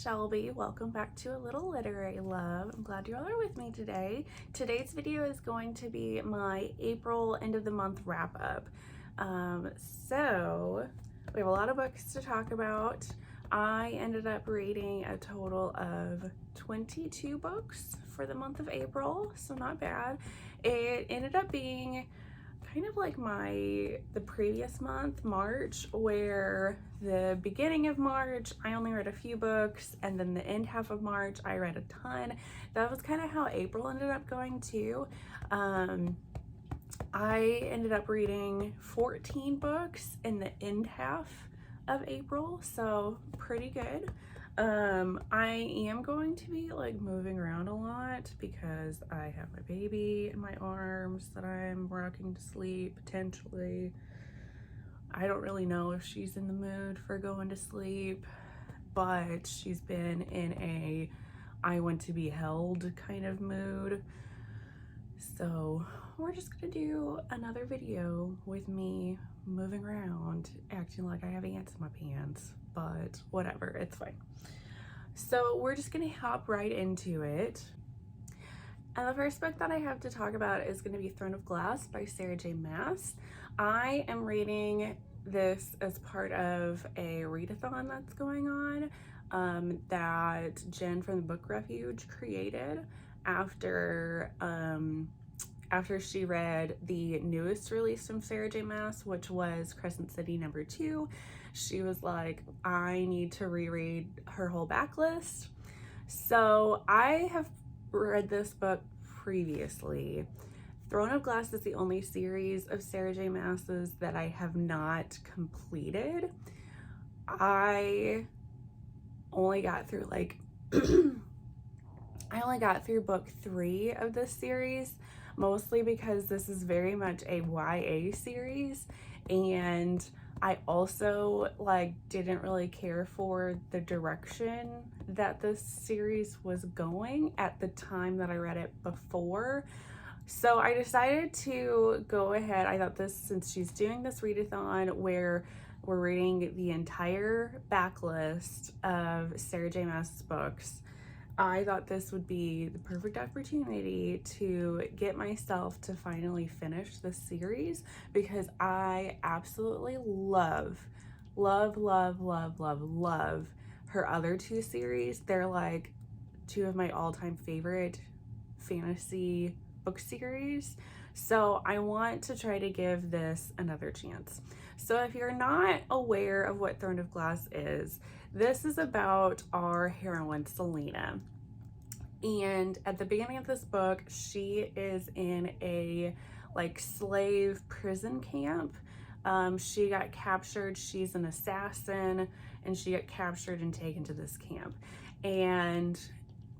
Shelby. Welcome back to A Little Literary Love. I'm glad you all are with me today. Today's video is going to be my April end of the month wrap up. So we have a lot of books to talk about. I ended up reading a total of 22 books for the month of April, so not bad. It ended up being kind of like the previous month, March, where the beginning of March I only read a few books, and then the end half of March I read a ton. That was kind of how April ended up going too. I ended up reading 14 books in the end half of April, so pretty good. I am going to be like moving around a lot because I have my baby in my arms that I'm rocking to sleep potentially. I don't really know if she's in the mood for going to sleep, but she's been in a I want to be held kind of mood. So we're just gonna do another video with me moving around, acting like I have ants in my pants, but whatever, it's fine. So we're just gonna hop right into it. And the first book that I have to talk about is gonna be Throne of Glass by Sarah J. Maas. I am reading this as part of a readathon that's going on that Jen from the Book Refuge created after she read the newest release from Sarah J. Maas, which was Crescent City #2. She was like, I need to reread her whole backlist. So I have read this book previously. Throne of Glass is the only series of Sarah J. Maas's that I have not completed. I only got through I only got through book 3 of this series, mostly because this is very much a YA series, and I also didn't really care for the direction that this series was going at the time that I read it before. So I decided to go ahead. I thought since she's doing this readathon where we're reading the entire backlist of Sarah J. Maas's books, I thought this would be the perfect opportunity to get myself to finally finish this series, because I absolutely love her other 2 series. They're like 2 of my all-time favorite fantasy book series. So I want to try to give this another chance. So if you're not aware of what Throne of Glass is, this is about our heroine, Selena. And at the beginning of this book, she is in a slave prison camp. She got captured. She's an assassin, and she got captured and taken to this camp. And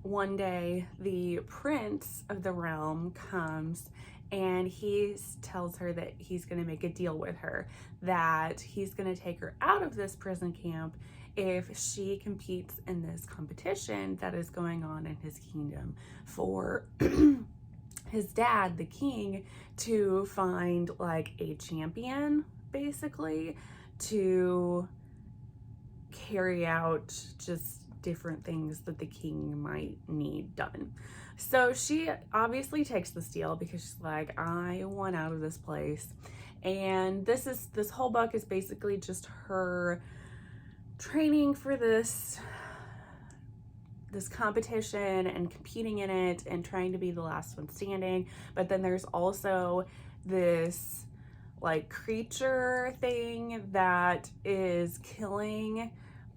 one day the prince of the realm comes and he tells her that he's going to make a deal with her, that he's going to take her out of this prison camp if she competes in this competition that is going on in his kingdom for his dad, the king, to find a champion, basically, to carry out just different things that the king might need done. So she obviously takes this deal because she's like, I want out of this place. And this whole book is basically just her training for this competition and competing in it and trying to be the last one standing. But then there's also this creature thing that is killing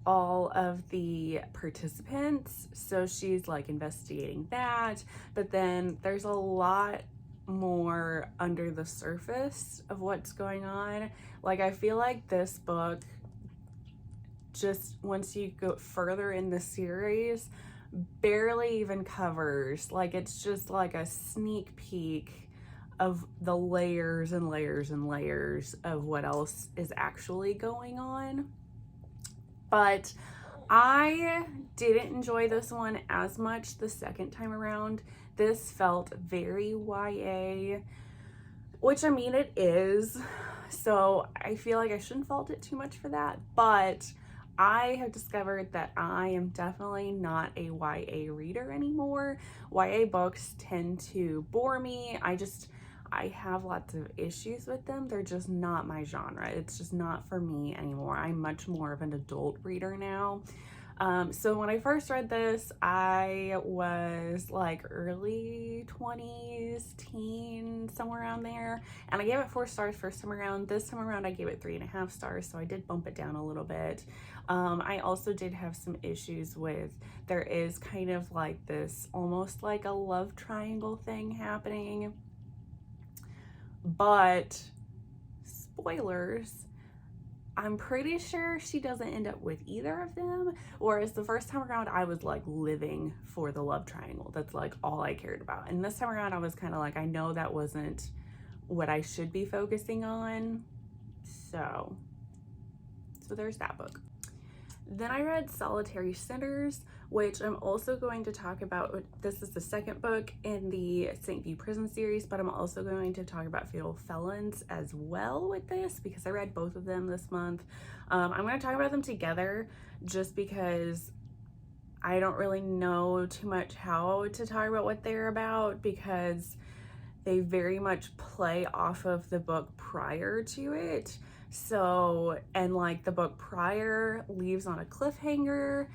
all of the participants, so she's investigating that. But then there's a lot more under the surface of what's going on. I feel like this book, just once you go further in the series, barely even covers, it's just a sneak peek of the layers and layers and layers of what else is actually going on. But I didn't enjoy this one as much the second time around. This felt very YA, which I mean it is, so I feel like I shouldn't fault it too much for that, but I have discovered that I am definitely not a YA reader anymore. YA books tend to bore me. I have lots of issues with them. They're just not my genre. It's just not for me anymore. I'm much more of an adult reader now. So when I first read this, I was like early 20s, teen, somewhere around there. And I gave it 4 stars first time around. This time around, I gave it 3.5 stars. So I did bump it down a little bit. I also did have some issues with, there is kind of like this, almost like a love triangle thing happening. But spoilers, I'm pretty sure she doesn't end up with either of them. Whereas the first time around, I was like living for the love triangle. That's like all I cared about. And this time around, I was kind of like, I know that wasn't what I should be focusing on. So there's that book. Then I read Solitary Sinners, which I'm also going to talk about. This is the second book in the St. View Prison series, but I'm also going to talk about Fatal Felons as well with this because I read both of them this month. I'm going to talk about them together just because I don't really know too much how to talk about what they're about because they very much play off of the book prior to it. So, and like the book prior leaves on a cliffhanger.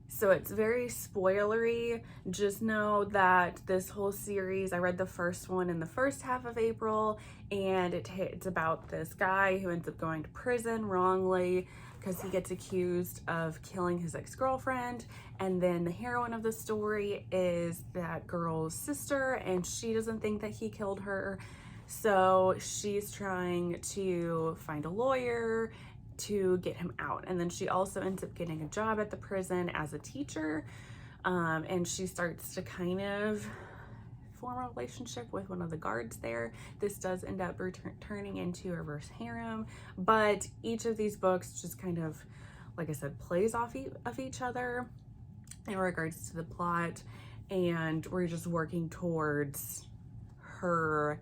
So it's very spoilery. Just know that this whole series, I read the first one in the first half of April, and it's about this guy who ends up going to prison wrongly because he gets accused of killing his ex-girlfriend. And then the heroine of the story is that girl's sister, and she doesn't think that he killed her. So she's trying to find a lawyer to get him out. And then she also ends up getting a job at the prison as a teacher. And she starts to kind of form a relationship with one of the guards there. This does end up turning into a reverse harem, but each of these books just kind of, like I said, plays off of each other in regards to the plot. And we're just working towards her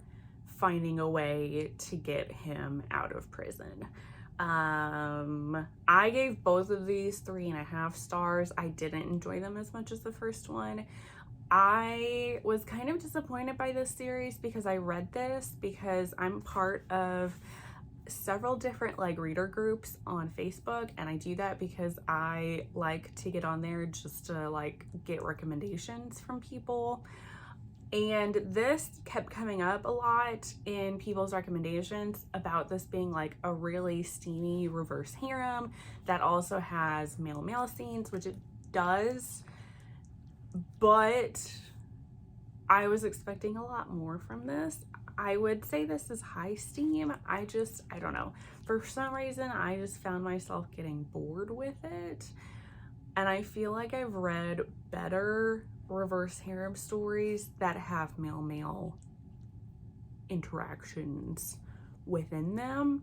finding a way to get him out of prison. I gave both of these 3.5 stars. I didn't enjoy them as much as the first one. I was kind of disappointed by this series because I read this because I'm part of several different like reader groups on Facebook, and I do that because I like to get on there just to like get recommendations from people. And this kept coming up a lot in people's recommendations about this being like a really steamy reverse harem that also has male scenes, which it does, but I was expecting a lot more from this. I would say this is high steam. I don't know. For some reason, I just found myself getting bored with it. And I feel like I've read better reverse harem stories that have male interactions within them.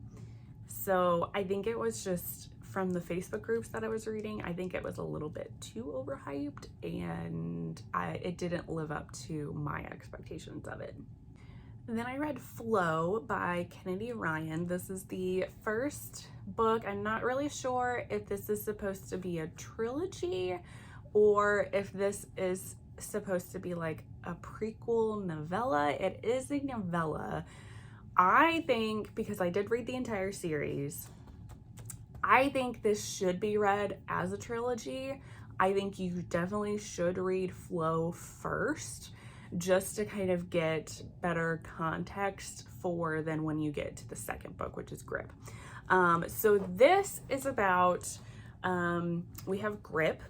So I think it was just from the Facebook groups that I was reading, I think it was a little bit too overhyped, and it didn't live up to my expectations of it. And then I read Flow by Kennedy Ryan. This is the first book. I'm not really sure if this is supposed to be a trilogy or if this is supposed to be like a prequel novella. It is a novella. I think, because I did read the entire series, I think this should be read as a trilogy. I think you definitely should read Flow first, just to kind of get better context for then when you get to the second book, which is Grip. So this is about, we have Grip,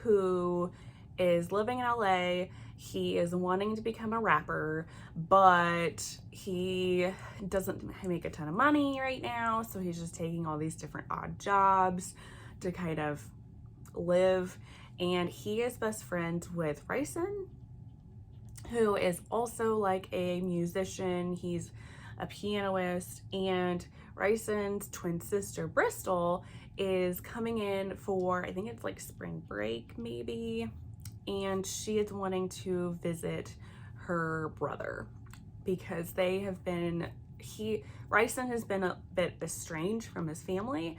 who is living in LA. He is wanting to become a rapper, but he doesn't make a ton of money right now, so he's just taking all these different odd jobs to kind of live. And he is best friends with Ryson, who is also like a musician. He's a pianist, and Ryson's twin sister Bristol is coming in for, I think it's like spring break maybe, and she is wanting to visit her brother because they have been, Ryson has been a bit estranged from his family.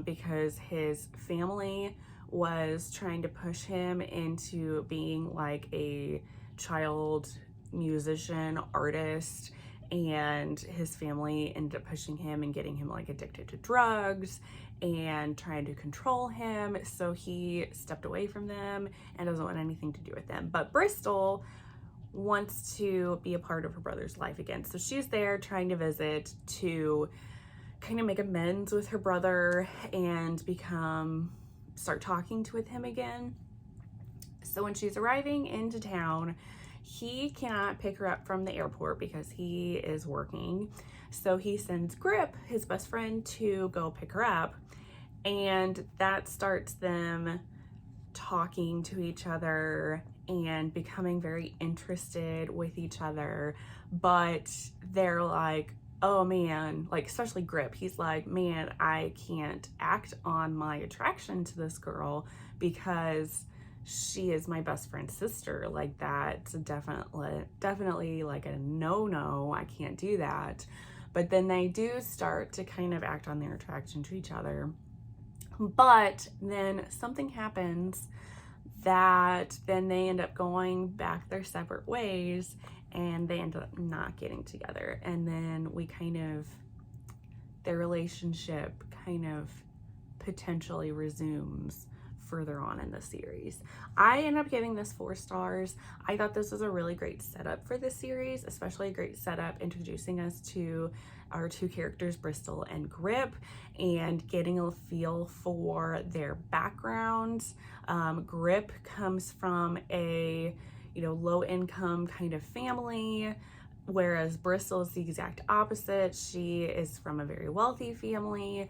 because his family was trying to push him into being like a child musician artist, and his family ended up pushing him and getting him like addicted to drugs and trying to control him. So he stepped away from them and doesn't want anything to do with them. But Bristol wants to be a part of her brother's life again. So she's there trying to visit to kind of make amends with her brother and start talking with him again. So when she's arriving into town, he cannot pick her up from the airport because he is working. So he sends Grip, his best friend, to go pick her up. And that starts them talking to each other and becoming very interested with each other. But they're like, oh man, like especially Grip, he's like, man, I can't act on my attraction to this girl because she is my best friend's sister. Like that's definitely like a no-no. I can't do that. But then they do start to kind of act on their attraction to each other. But then something happens that then they end up going back their separate ways, and they end up not getting together. And then their relationship kind of potentially resumes further on in the series. I ended up giving this 4 stars. I thought this was a really great setup for this series, especially a great setup introducing us to our 2 characters, Bristol and Grip, and getting a feel for their backgrounds. Grip comes from a low income kind of family, whereas Bristol is the exact opposite. She is from a very wealthy family.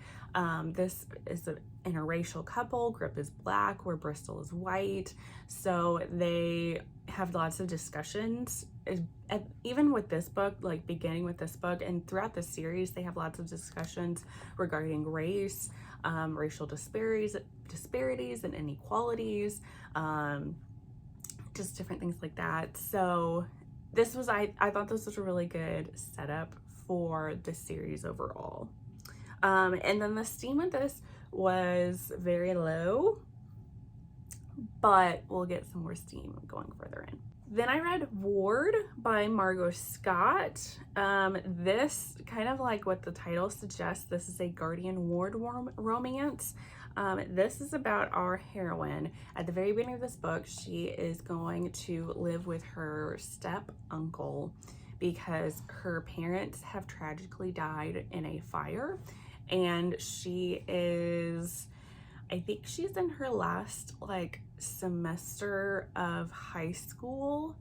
This is an interracial couple. Grip is Black, where Bristol is white. So they have lots of discussions. Even with this book, like beginning with this book and throughout the series, they have lots of discussions regarding race, racial disparities and inequalities, just different things like that. So this was, I thought this was a really good setup for the series overall. And then the steam of this was very low, but we'll get some more steam going further in. Then I read Ward by Margot Scott. This, kind of like what the title suggests, this is a Guardian Ward romance. This is about our heroine. At the very beginning of this book, she is going to live with her step uncle because her parents have tragically died in a fire, and she is, I think she's in her last semester of high school.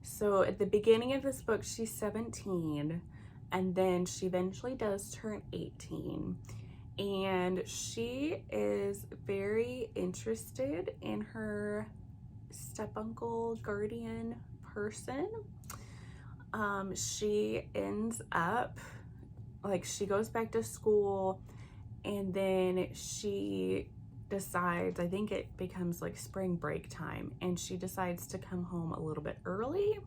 So at the beginning of this book, she's 17, and then she eventually does turn 18. And she is very interested in her step-uncle guardian person. She ends up, she goes back to school, and then she decides, I think it becomes spring break time, and she decides to come home a little bit early,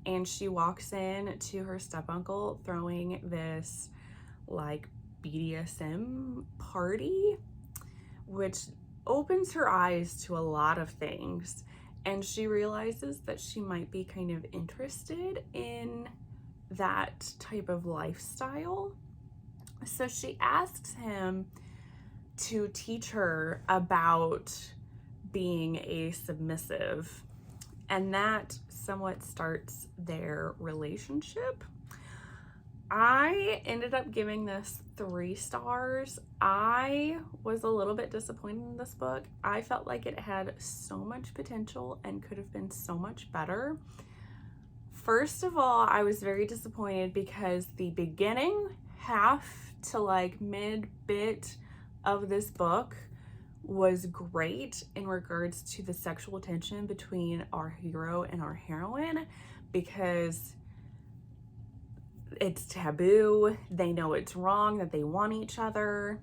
and she walks in to her step-uncle throwing this BDSM party, which opens her eyes to a lot of things, and she realizes that she might be kind of interested in that type of lifestyle. So she asks him to teach her about being a submissive, and that somewhat starts their relationship. I ended up giving this 3 stars. I was a little bit disappointed in this book. I felt like it had so much potential and could have been so much better. First of all, I was very disappointed because the beginning half to mid bit of this book was great in regards to the sexual tension between our hero and our heroine, because it's taboo. They know it's wrong, that they want each other,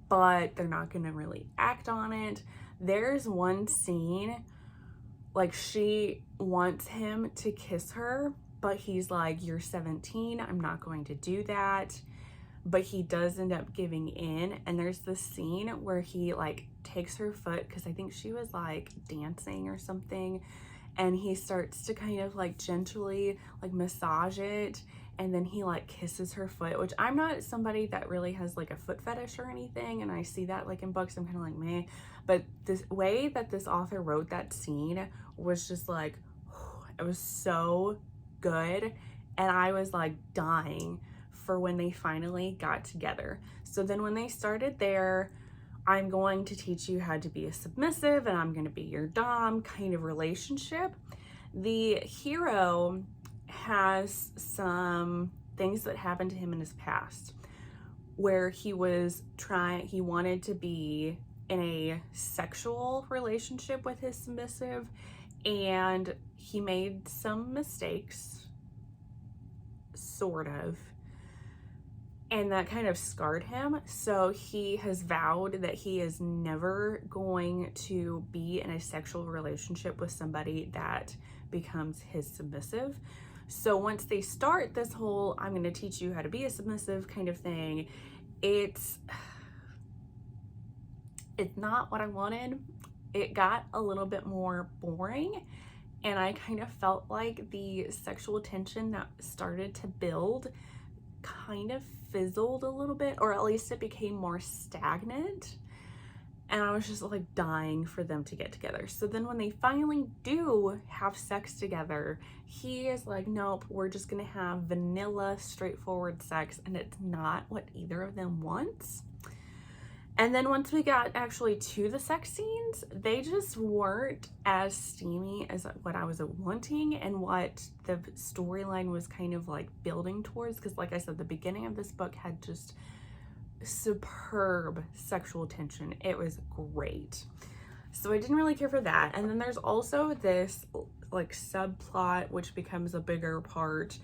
but they're not gonna really act on it. There's one scene, she wants him to kiss her, but he's like, you're 17, I'm not going to do that. but he does end up giving in. And there's this scene where he like takes her foot, because I think she was like dancing or something, and he starts to kind of like gently like massage it, and then he like kisses her foot, which I'm not somebody that really has like a foot fetish or anything, and I see that like in books, I'm kind of like meh, but this way that this author wrote that scene was just like, it was so good, and I was like dying for when they finally got together. So then when they started there, I'm going to teach you how to be a submissive and I'm going to be your dom kind of relationship. The hero has some things that happened to him in his past where he wanted to be in a sexual relationship with his submissive, and he made some mistakes, sort of, and that kind of scarred him. So he has vowed that he is never going to be in a sexual relationship with somebody that becomes his submissive. So once they start this whole I'm going to teach you how to be a submissive kind of thing, it's not what I wanted. It got a little bit more boring, and I kind of felt like the sexual tension that started to build kind of fizzled a little bit, or at least it became more stagnant, and I was just like dying for them to get together. So then when they finally do have sex together, he is like, nope, we're just gonna have vanilla, straightforward sex, and it's not what either of them wants. And then once we got actually to the sex scenes, they just weren't as steamy as what I was wanting and what the storyline was kind of like building towards. Because like I said, the beginning of this book had just superb sexual tension. It was great. So I didn't really care for that. And then there's also this like subplot, which becomes a bigger part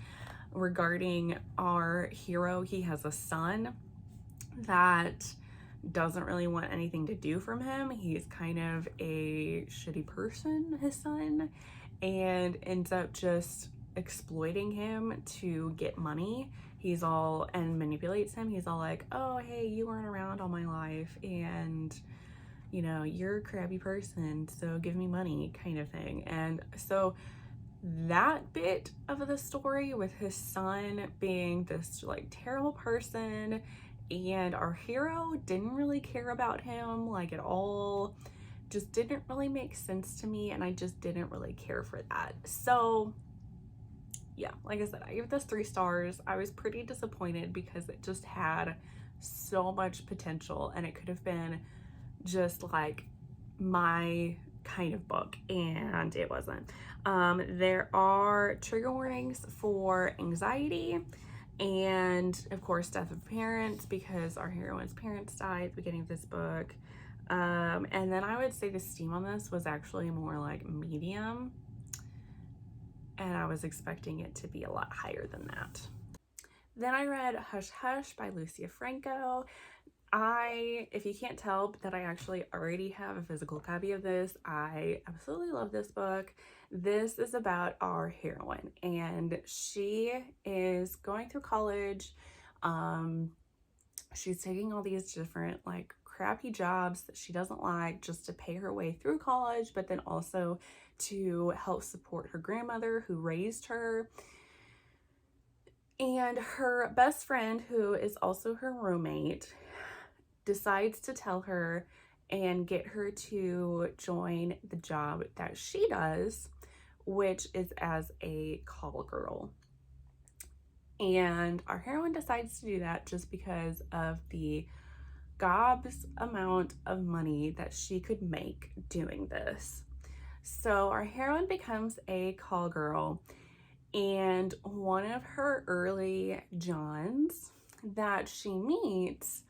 regarding our hero. He has a son that doesn't really want anything to do from him. He's kind of a shitty person, his son, and ends up just exploiting him to get money. And manipulates him. He's all like, oh, hey, you weren't around all my life, and you know, you're a crappy person, so give me money kind of thing. And so that bit of the story with his son being this like terrible person, and our hero didn't really care about him like at all, just didn't really make sense to me, and I just didn't really care for that. So yeah, like I said, I gave this 3 stars. I was pretty disappointed because it just had so much potential, and it could have been just like my kind of book, and it wasn't. There are trigger warnings for anxiety, and of course death of parents, because our heroine's parents died at the beginning of this book. And then I would say the steam on this was actually more like medium, and I was expecting it to be a lot higher than that. Then I read Hush Hush by Lucia Franco. If you can't tell that I actually already have a physical copy of this, I absolutely love this book. This is about our heroine, and she is going through college. She's taking all these different like crappy jobs that she doesn't like just to pay her way through college, but then also to help support her grandmother who raised her. And her best friend, who is also her roommate, decides to tell her and get her to join the job that she does, which is as a call girl. And our heroine decides to do that just because of the gobs amount of money that she could make doing this. So our heroine becomes a call girl, and one of her early Johns that she meets,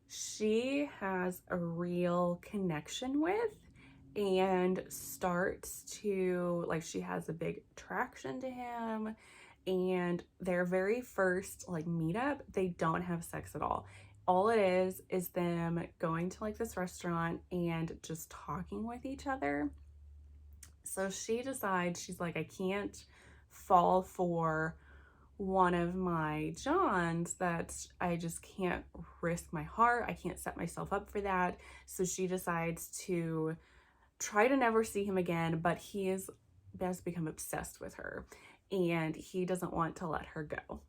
she has a real connection with, and starts to, like, she has a big attraction to him. And their very first like meetup, they don't have sex at all. All it is them going to like this restaurant and just talking with each other. So she decides, she's like, I can't fall for one of my Johns that I just can't risk my heart. I can't set myself up for that. So she decides to try to never see him again, but he has become obsessed with her and he doesn't want to let her go.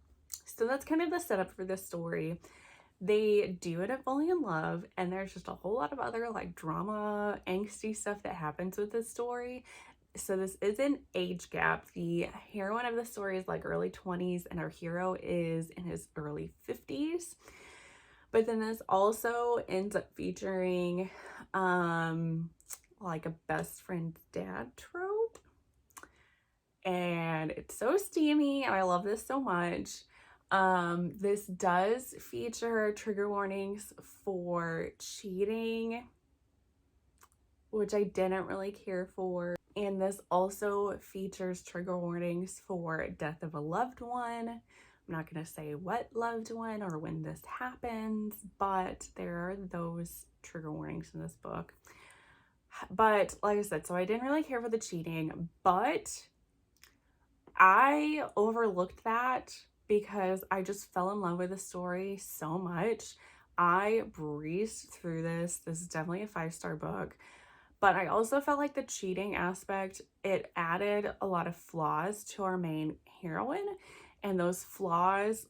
So that's kind of the setup for this story. They do end up falling in love, and there's just a whole lot of other like drama, angsty stuff that happens with this story. So this is an age gap. The heroine of the story is like early 20s and our hero is in his early 50s. But then this also ends up featuring like a best friend's dad trope. And it's so steamy and I love this so much. This does feature trigger warnings for cheating, which I didn't really care for. And this also features trigger warnings for death of a loved one. I'm not going to say what loved one or when this happens, but there are those trigger warnings in this book. But like I said, so I didn't really care for the cheating, but I overlooked that because I just fell in love with the story so much. I breezed through this. This is definitely a 5-star book. But I also felt like the cheating aspect, it added a lot of flaws to our main heroine. And those flaws,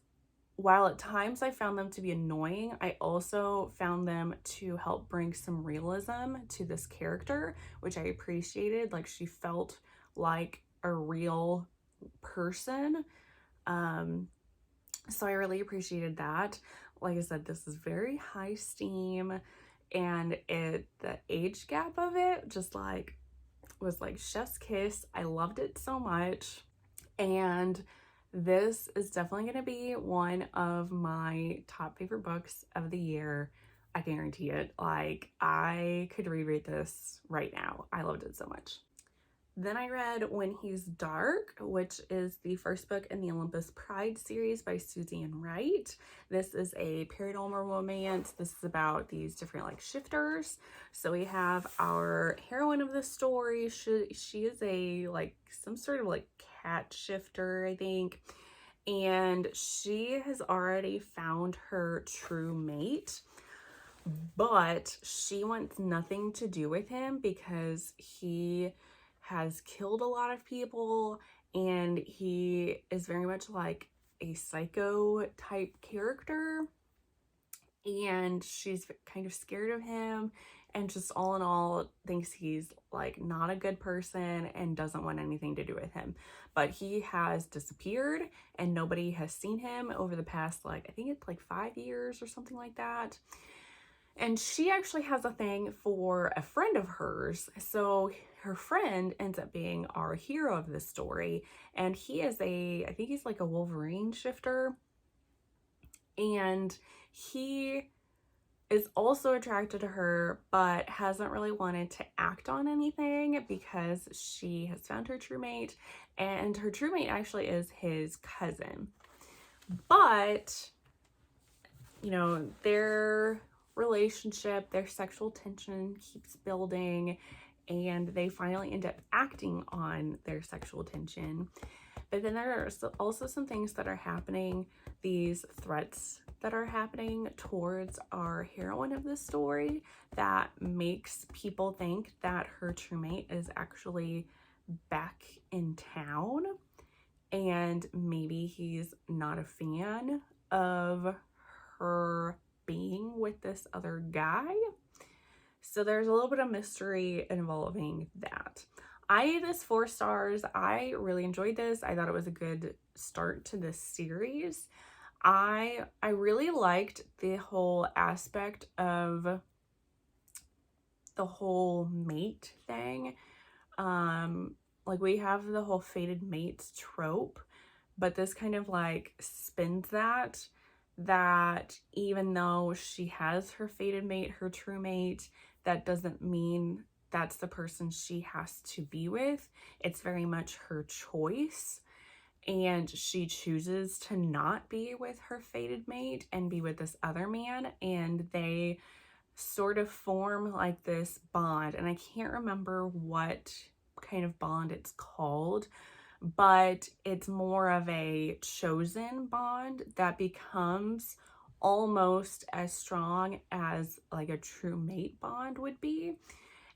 while at times I found them to be annoying, I also found them to help bring some realism to this character, which I appreciated. Like, she felt like a real person. So I really appreciated that. Like I said, this is very high steam, and the age gap of it just like was like chef's kiss. I loved it so much, and this is definitely going to be one of my top favorite books of the year. I guarantee it. Like, I could reread this right now. I loved it so much. Then I read When Hes Dark, which is the first book in the Olympus Pride series by Suzanne Wright. This is a paranormal romance. This is about these different like shifters. So we have our heroine of the story. She is a like some sort of like cat shifter, I think. And she has already found her true mate, but she wants nothing to do with him because he has killed a lot of people and he is very much like a psycho type character, and she's kind of scared of him and just all in all thinks he's like not a good person and doesn't want anything to do with him. But he has disappeared and nobody has seen him over the past like I think it's like 5 years or something like that. And she actually has a thing for a friend of hers. So her friend ends up being our hero of this story. And he is I think he's like a Wolverine shifter. And he is also attracted to her, but hasn't really wanted to act on anything because she has found her true mate. And her true mate actually is his cousin. But, you know, their relationship, their sexual tension keeps building, and they finally end up acting on their sexual tension. But then there are also some things that are happening, these threats that are happening towards our heroine of this story that makes people think that her true mate is actually back in town, and maybe he's not a fan of her being with this other guy. So there's a little bit of mystery involving that. I gave this 4 stars. I really enjoyed this. I thought it was a good start to this series. I really liked the whole aspect of the whole mate thing. Like, we have the whole fated mates trope, but this kind of like spins that even though she has her fated mate, her true mate, that doesn't mean that's the person she has to be with. It's very much her choice, and she chooses to not be with her fated mate and be with this other man, and they sort of form like this bond, and I can't remember what kind of bond it's called, but it's more of a chosen bond that becomes almost as strong as like a true mate bond would be.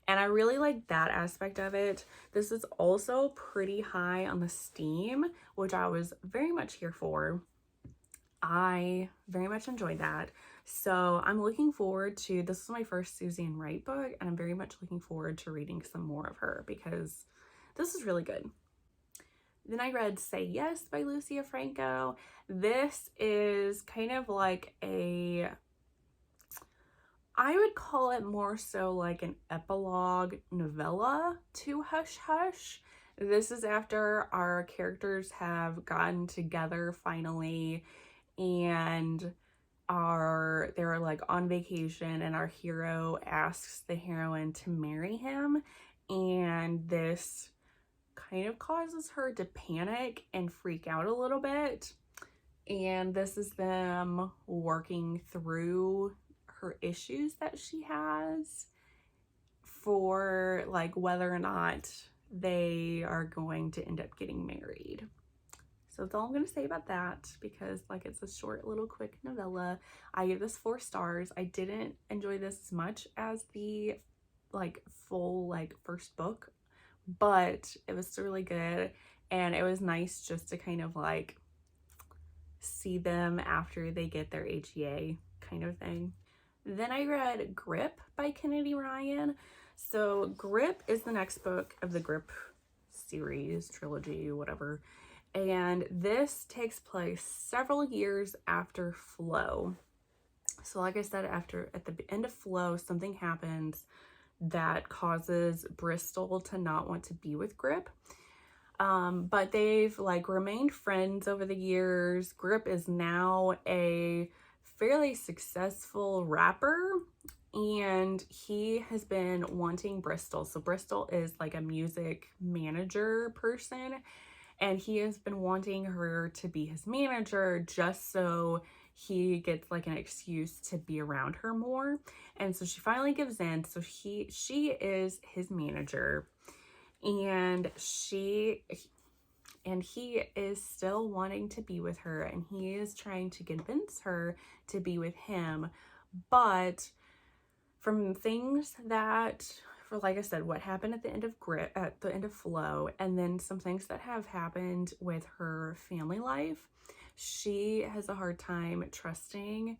And I really like that aspect of it. This is also pretty high on the Steam, which I was very much here for. I very much enjoyed that. So I'm looking forward to, this is my first Suzanne Wright book, and I'm very much looking forward to reading some more of her because this is really good. Then I read Say Yes by Lucia Franco. This is kind of like a, I would call it more so like an epilogue novella to Hush Hush. This is after our characters have gotten together finally and they're like on vacation, and our hero asks the heroine to marry him, and this kind of causes her to panic and freak out a little bit. And this is them working through her issues that she has for like whether or not they are going to end up getting married. So that's all I'm going to say about that, because like it's a short little quick novella. I give this 4 stars. I didn't enjoy this as much as the like full like first book, but it was still really good, and it was nice just to kind of like see them after they get their HEA kind of thing. Then I read Grip by Kennedy Ryan. So Grip is the next book of the Grip series, trilogy, whatever. And this takes place several years after Flow. So like I said, at the end of Flow, something happens that causes Bristol to not want to be with Grip. But they've like remained friends over the years. Grip is now a fairly successful rapper, and he has been wanting Bristol. So Bristol is like a music manager person, and he has been wanting her to be his manager just so he gets like an excuse to be around her more. And so she finally gives in. So she is his manager, and he is still wanting to be with her, and he is trying to convince her to be with him. But from things that, for like I said, what happened at the end of Flow, and then some things that have happened with her family life, she has a hard time trusting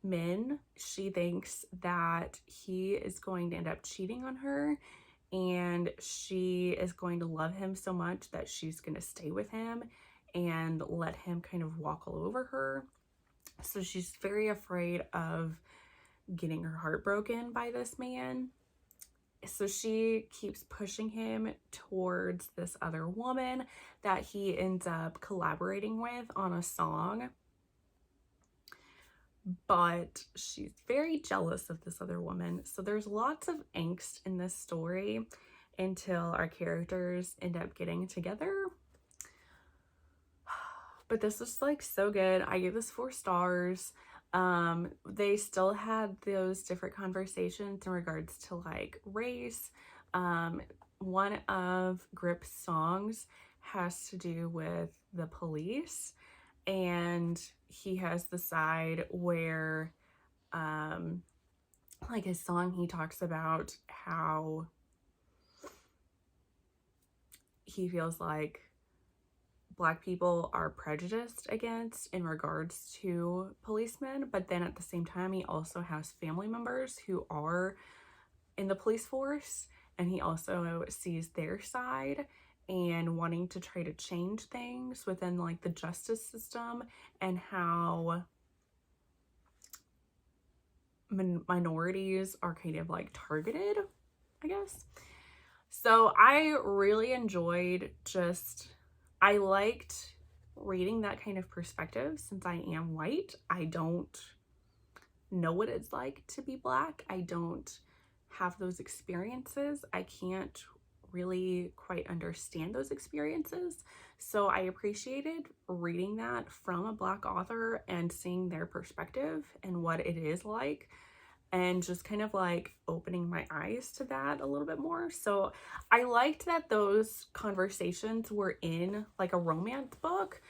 men. She thinks that he is going to end up cheating on her, and she is going to love him so much that she's going to stay with him and let him kind of walk all over her. So she's very afraid of getting her heart broken by this man. So she keeps pushing him towards this other woman that he ends up collaborating with on a song. But she's very jealous of this other woman. So there's lots of angst in this story until our characters end up getting together. But this was like so good. I gave this 4 stars. They still had those different conversations in regards to like race. One of Grip's songs has to do with the police, and he has the side where like his song, he talks about how he feels like Black people are prejudiced against in regards to policemen, but then at the same time he also has family members who are in the police force, and he also sees their side and wanting to try to change things within like the justice system, and how minorities are kind of like targeted, I guess. So I really enjoyed I liked reading that kind of perspective. Since I am white, I don't know what it's like to be Black. I don't have those experiences. I can't really quite understand those experiences. So I appreciated reading that from a Black author and seeing their perspective and what it is like. and just kind of like opening my eyes to that a little bit more. So I liked that those conversations were in like a romance book,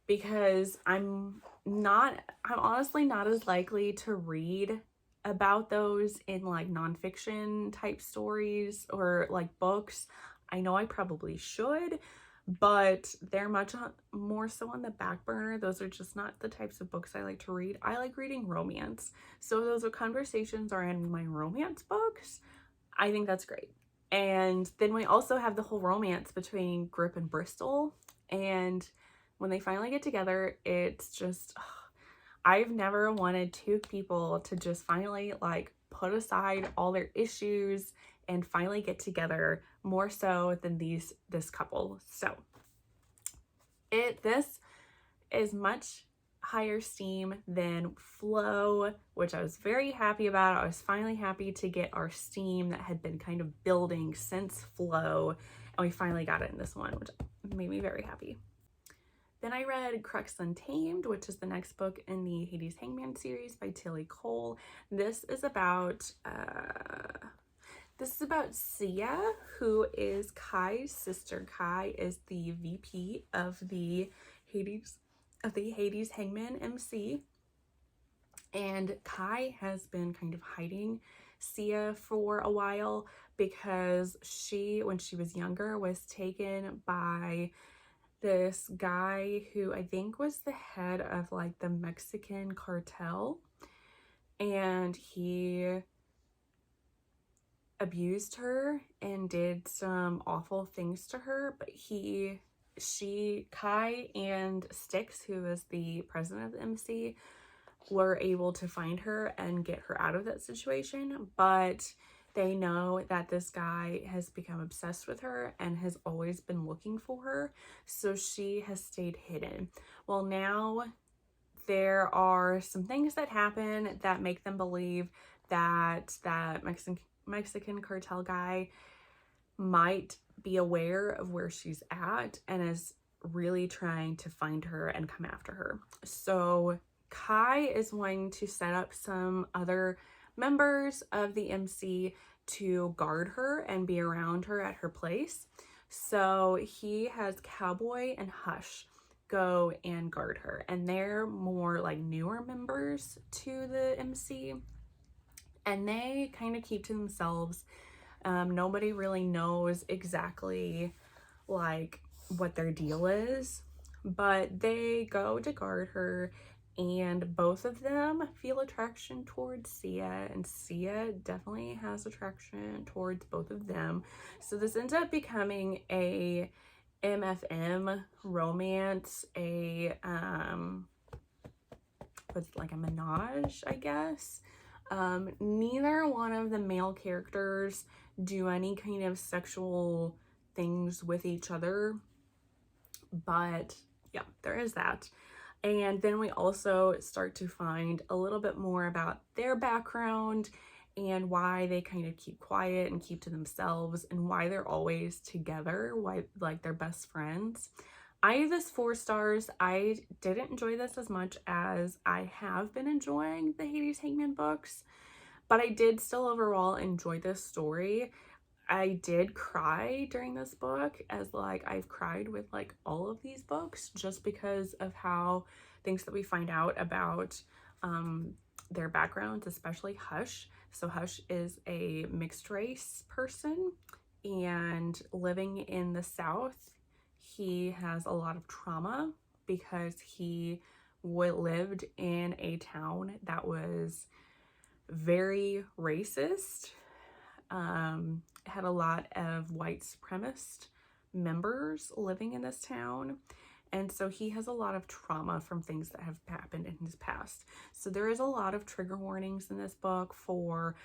because I'm honestly not as likely to read about those in like nonfiction type stories or like books. I know I probably should, but they're much more so on the back burner. Those are just not the types of books I like to read. I like reading romance. So those conversations are in my romance books. I think that's great. And then we also have the whole romance between Grip and Bristol. And when they finally get together, it's just, I've never wanted two people to just finally like put aside all their issues and finally get together more so than this couple. So this is much higher steam than Flow, which I was very happy about. I was finally happy to get our steam that had been kind of building since Flow, and we finally got it in this one, which made me very happy. Then I read Crux Untamed, which is the next book in the Hades Hangman series by Tillie Cole. This is about Sia, who is Kai's sister. Kai is the VP of the Hades Hangman MC. And Kai has been kind of hiding Sia for a while because she, when she was younger, was taken by this guy who I think was the head of like the Mexican cartel, and he abused her and did some awful things to her. But Kai and Styx, who is the president of the MC, were able to find her and get her out of that situation. But they know that this guy has become obsessed with her and has always been looking for her, so she has stayed hidden. Well, now there are some things that happen that make them believe that that Mexican cartel guy might be aware of where she's at and is really trying to find her and come after her. So Kai is wanting to set up some other members of the MC to guard her and be around her at her place. So he has Cowboy and Hush go and guard her, and they're more like newer members to the MC, and they kind of keep to themselves. Nobody really knows exactly like what their deal is, but they go to guard her, and both of them feel attraction towards Sia, and Sia definitely has attraction towards both of them. So this ends up becoming a MFM romance, what's like a menage, I guess. Neither one of the male characters do any kind of sexual things with each other, but yeah, there is that. And then we also start to find a little bit more about their background and why they kind of keep quiet and keep to themselves, and why they're always together, why like they're best friends. I give this 4 stars. I didn't enjoy this as much as I have been enjoying the Hades Hangman books, but I did still overall enjoy this story. I did cry during this book, as like I've cried with like all of these books, just because of how things that we find out about their backgrounds, especially Hush. So Hush is a mixed race person, and living in the South, he has a lot of trauma because he lived in a town that was very racist. Had a lot of white supremacist members living in this town, and so he has a lot of trauma from things that have happened in his past. So there is a lot of trigger warnings in this book for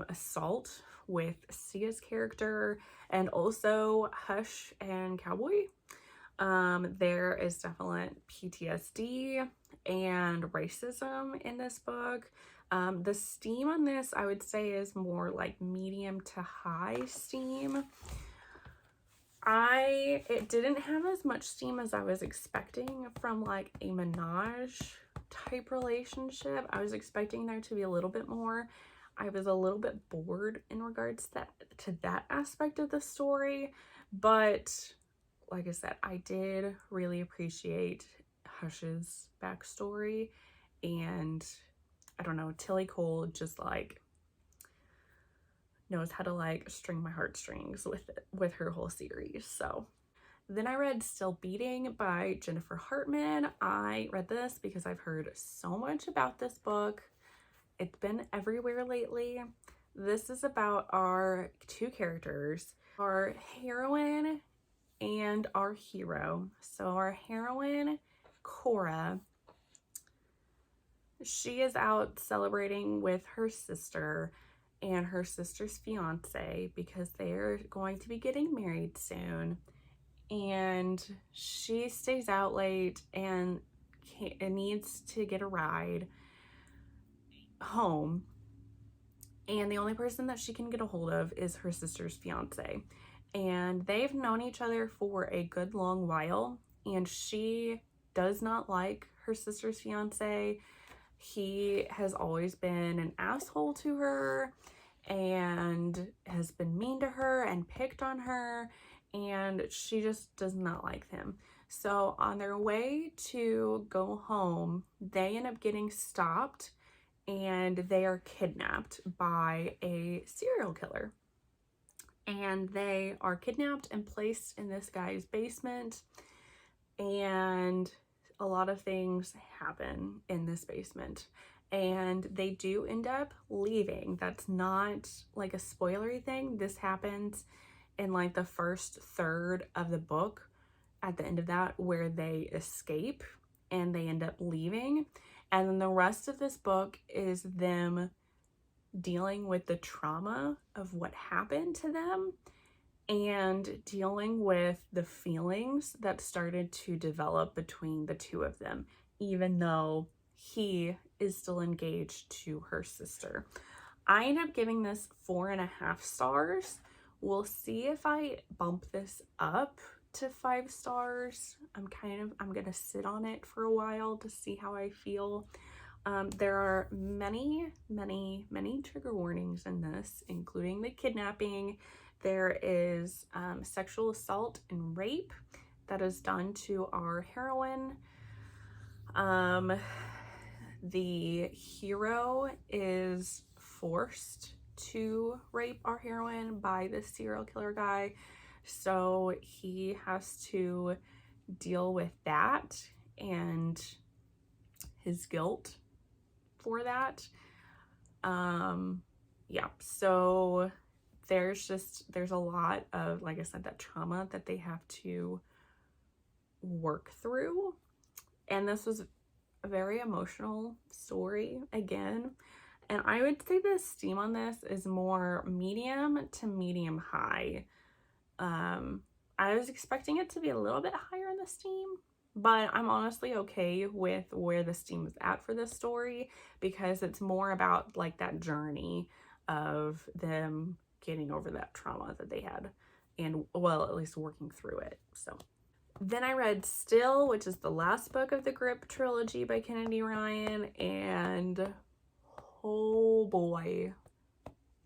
assault with Sia's character, and also Hush and Cowboy. There is definite PTSD and racism in this book. The steam on this, I would say, is more like medium to high steam. It didn't have as much steam as I was expecting from like a menage type relationship. I was expecting there to be a little bit more. I was a little bit bored in regards to that aspect of the story, but like I said, I did really appreciate Hush's backstory, and I don't know, Tillie Cole just like knows how to like string my heartstrings with her whole series. So then I read Still Beating by Jennifer Hartmann. I read this because I've heard so much about this book. It's been everywhere lately. This is about our two characters, our heroine and our hero. So our heroine, Cora, she is out celebrating with her sister and her sister's fiance because they're going to be getting married soon. And she stays out late and needs to get a ride home, and the only person that she can get a hold of is her sister's fiance, and they've known each other for a good long while, and she does not like her sister's fiance. He has always been an asshole to her and has been mean to her and picked on her, and she just does not like him. So on their way to go home, they end up getting stopped and they are kidnapped by a serial killer. And they are kidnapped and placed in this guy's basement, and a lot of things happen in this basement, and they do end up leaving. That's not like a spoilery thing. This happens in like the first third of the book, at the end of that, where they escape and they end up leaving. And then the rest of this book is them dealing with the trauma of what happened to them and dealing with the feelings that started to develop between the two of them, even though he is still engaged to her sister. I end up giving this 4.5 stars. We'll see if I bump this up to 5 stars. I'm gonna sit on it for a while to see how I feel. There are many trigger warnings in this, including the kidnapping. There is sexual assault and rape that is done to our heroine. The hero is forced to rape our heroine by this serial killer guy, so he has to deal with that and his guilt for that. Yeah, so there's a lot of, like I said, that trauma that they have to work through, and this was a very emotional story again. And I would say the steam on this is more medium to medium high. I was expecting it to be a little bit higher in the steam, but I'm honestly okay with where the steam is at for this story, because it's more about like that journey of them getting over that trauma that they had, and well, at least working through it. So then I read Still, which is the last book of the Grip trilogy by Kennedy Ryan, and oh boy,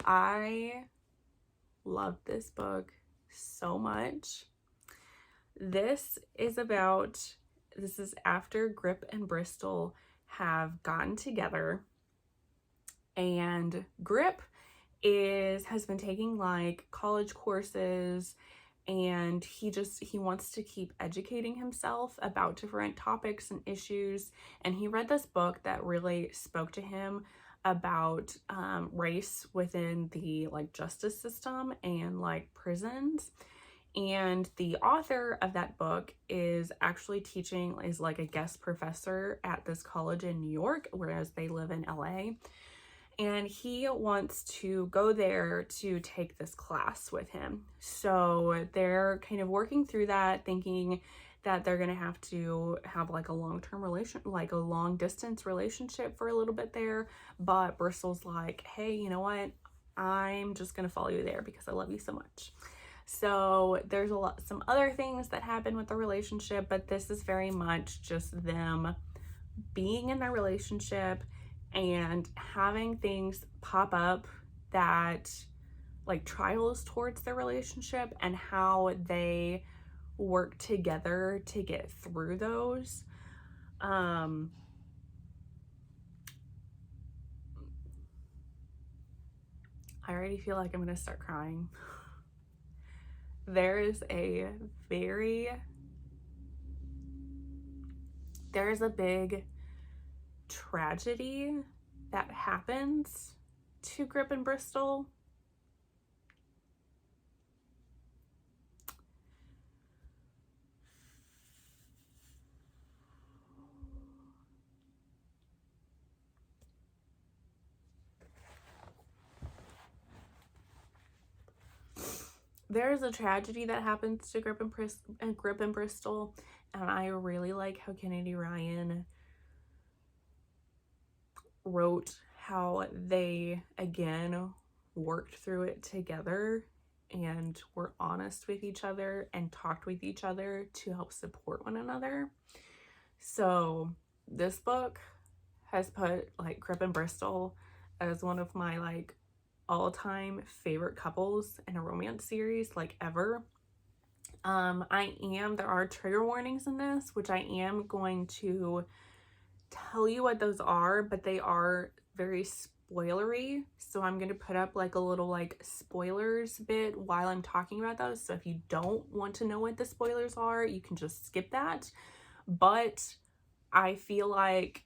I loved this book so much. This is after Grip and Bristol have gotten together, and Grip has been taking like college courses, and he wants to keep educating himself about different topics and issues. And he read this book that really spoke to him about race within the like justice system and like prisons. And the author of that book is actually is like a guest professor at this college in New York, whereas they live in LA. And he wants to go there to take this class with him. So they're kind of working through that, thinking that they're gonna have to have like a like a long distance relationship for a little bit there. But Bristol's like, hey, you know what? I'm just gonna follow you there because I love you so much. So there's some other things that happen with the relationship, but this is very much just them being in their relationship and having things pop up that like trials towards their relationship and how they work together to get through those. I already feel like I'm gonna start crying. There's a big tragedy that happens to Grip and Bristol. There's a tragedy that happens to Grip and Bristol, and I really like how Kennedy Ryan wrote how they again worked through it together and were honest with each other and talked with each other to help support one another. So this book has put like Grip and Bristol as one of my like all-time favorite couples in a romance series like ever. There are trigger warnings in this, which I am going to tell you what those are, but they are very spoilery, so I'm going to put up like a little like spoilers bit while I'm talking about those. So if you don't want to know what the spoilers are, you can just skip that. But I feel like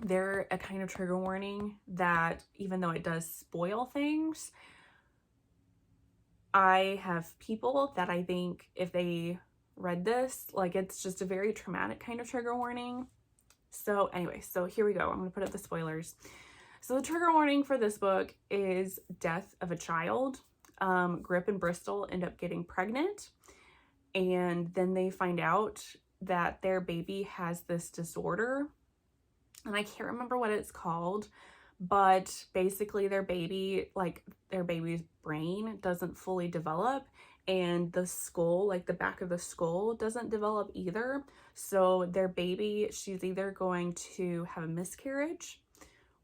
they're a kind of trigger warning that even though it does spoil things, I have people that I think if they read this, like it's just a very traumatic kind of trigger warning. So anyway, so here we go. I'm going to put up the spoilers. So the trigger warning for this book is death of a child. Grip and Bristol end up getting pregnant, and then they find out that their baby has this disorder, and I can't remember what it's called, but basically their baby's brain doesn't fully develop, and the skull, like the back of the skull, doesn't develop either. So their baby, she's either going to have a miscarriage,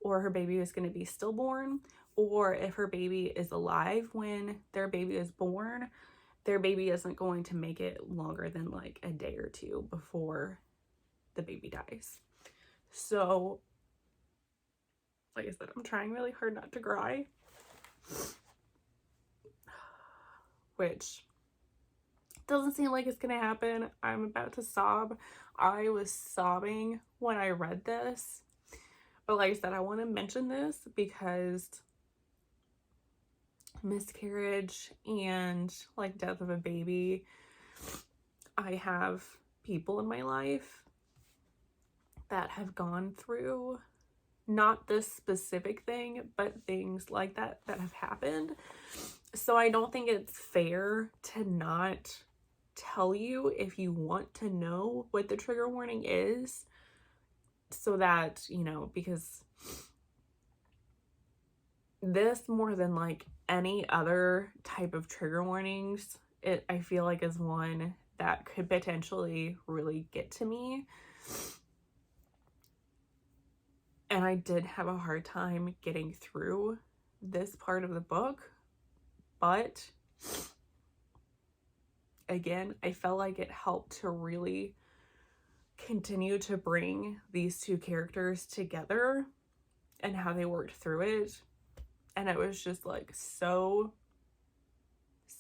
or her baby is going to be stillborn, or if her baby is alive when their baby is born, their baby isn't going to make it longer than like a day or two before the baby dies. So, like I said, I'm trying really hard not to cry, which doesn't seem like it's gonna happen. I'm about to sob. I was sobbing when I read this, but like I said, I want to mention this because miscarriage and like death of a baby, I have people in my life that have gone through not this specific thing, but things like that have happened. So I don't think it's fair to not tell you if you want to know what the trigger warning is, so that, you know, because this, more than like any other type of trigger warnings, I feel like is one that could potentially really get to me. And I did have a hard time getting through this part of the book, but again, I felt like it helped to really continue to bring these two characters together and how they worked through it. And it was just like so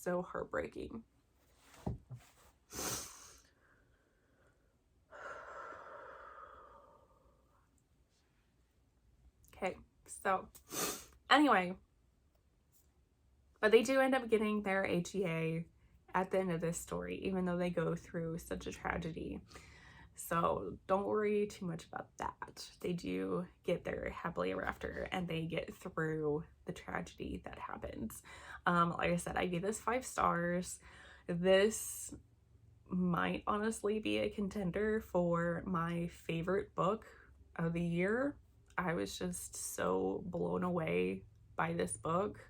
heartbreaking. Okay, so anyway, but they do end up getting their HEA at the end of this story, even though they go through such a tragedy. So don't worry too much about that. They do get their happily ever after, and they get through the tragedy that happens. Like I said, I gave this 5 stars. This might honestly be a contender for my favorite book of the year. I was just so blown away by this book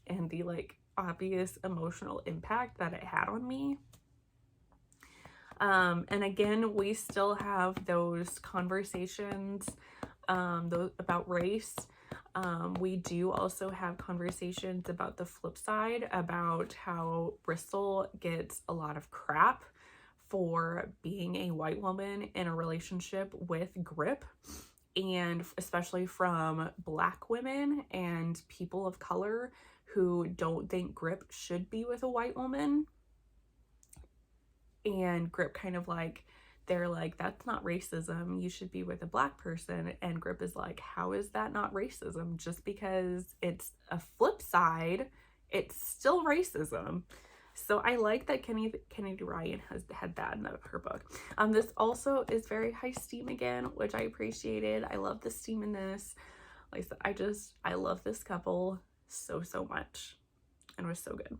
and the like obvious emotional impact that it had on me. And again, we still have those conversations about race. We do also have conversations about the flip side, about how Bristol gets a lot of crap for being a white woman in a relationship with Grip, and especially from Black women and people of color who don't think Grip should be with a white woman. And Grip kind of like, they're like, that's not racism, you should be with a Black person. And Grip is like, how is that not racism? Just because it's a flip side, it's still racism. So I like that Kennedy Ryan has had that in her book. This also is very high steam again, which I appreciated. I love the steam in this. Like I said, I love this couple so much, and it was so good.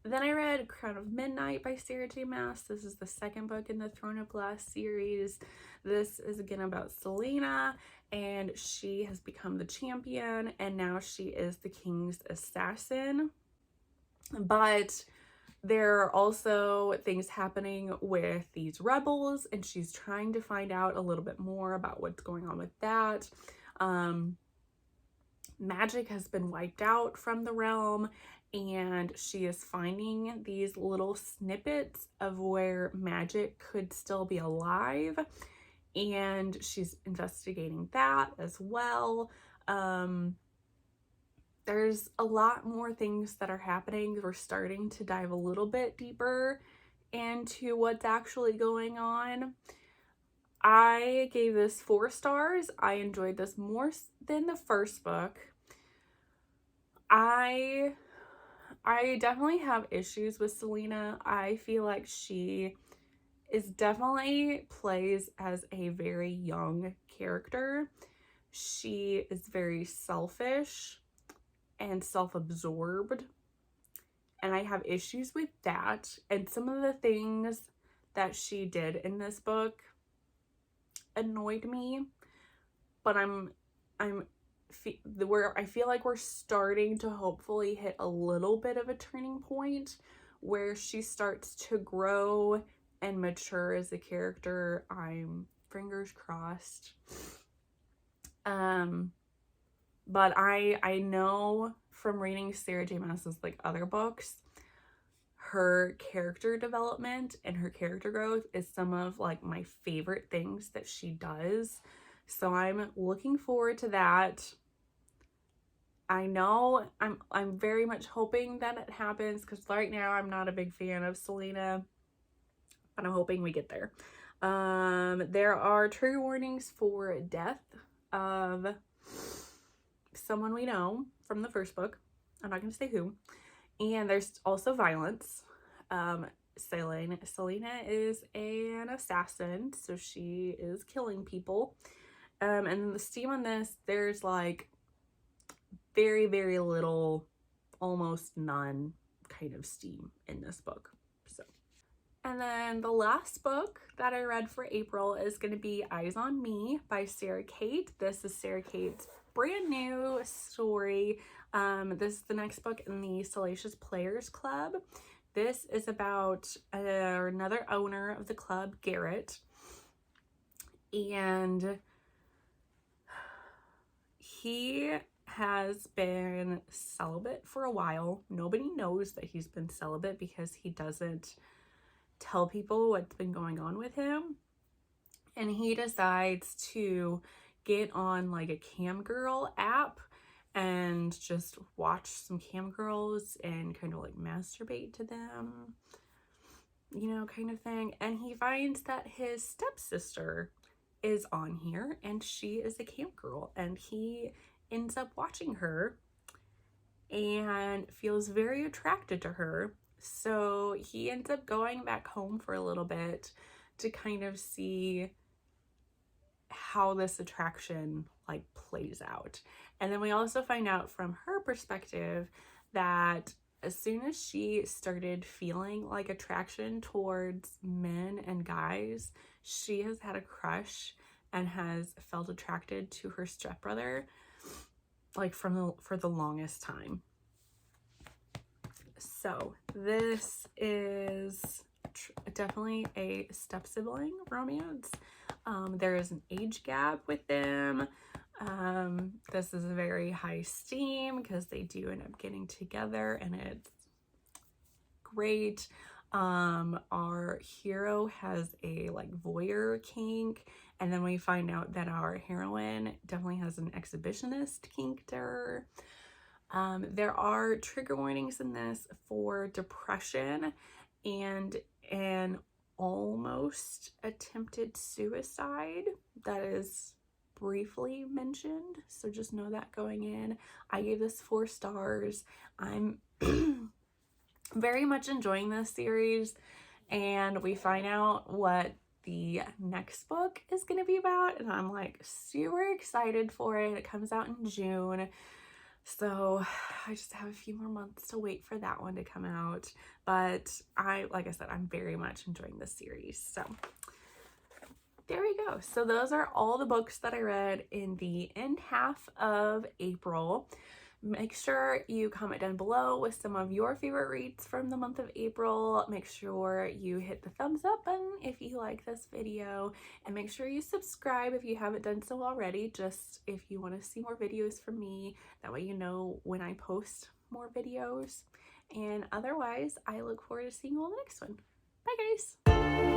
Then I read Crown of Midnight by Sarah J. Maas. This is the second book in the Throne of Glass series. This is again about Selena, and she has become the champion, and now she is the king's assassin. But there are also things happening with these rebels, and she's trying to find out a little bit more about what's going on with that. Magic has been wiped out from the realm, and she is finding these little snippets of where magic could still be alive, and she's investigating that as well. There's a lot more things that are happening. We're starting to dive a little bit deeper into what's actually going on. I gave this 4 stars. I enjoyed this more than the first book. I definitely have issues with Selena. I feel like she is definitely plays as a very young character. She is very selfish and self-absorbed, and I have issues with that. And some of the things that she did in this book annoyed me, but I feel like we're starting to hopefully hit a little bit of a turning point where she starts to grow and mature as a character. I'm fingers crossed. But I know from reading Sarah J. Maas's like other books, her character development and her character growth is some of like my favorite things that she does. So I'm looking forward to that. I know I'm very much hoping that it happens, because right now I'm not a big fan of Selena, but I'm hoping we get there. There are trigger warnings for death of someone we know from the first book. I'm not going to say who. And there's also violence. Selena is an assassin, so she is killing people. And the steam on this, there's like very little, almost none kind of steam in this book. So, and then the last book that I read for April is going to be Eyes on Me by Sarah Cate. This is Sarah Cate's brand new story. This is the next book in the Salacious Players Club. This is about another owner of the club, Garrett, and he has been celibate for a while. Nobody knows that he's been celibate because he doesn't tell people what's been going on with him. And he decides to get on like a cam girl app and just watch some cam girls and kind of like masturbate to them, you know, kind of thing. And he finds that his stepsister is on here and she is a cam girl, and he ends up watching her and feels very attracted to her. So he ends up going back home for a little bit to kind of see how this attraction like plays out. And then we also find out from her perspective that as soon as she started feeling like attraction towards men and guys, she has had a crush and has felt attracted to her stepbrother like for the longest time. So this is definitely a step-sibling romance. There is an age gap with them. This is a very high steam because they do end up getting together and it's great. Our hero has a like voyeur kink, and then we find out that our heroine definitely has an exhibitionist kink to her. There are trigger warnings in this for depression and an almost attempted suicide that is briefly mentioned, so just know that going in. I gave this 4 stars. I'm very much enjoying this series, and we find out what the next book is going to be about, and I'm like super excited for it. It comes out in June, so I just have a few more months to wait for that one to come out. But like I said, I'm very much enjoying this series. So there we go. So those are all the books that I read in the end half of April. Make sure you comment down below with some of your favorite reads from the month of April. Make sure you hit the thumbs up button if you like this video, and make sure you subscribe if you haven't done so already, just if you want to see more videos from me. That way you know when I post more videos. And otherwise, I look forward to seeing you all in the next one. Bye guys!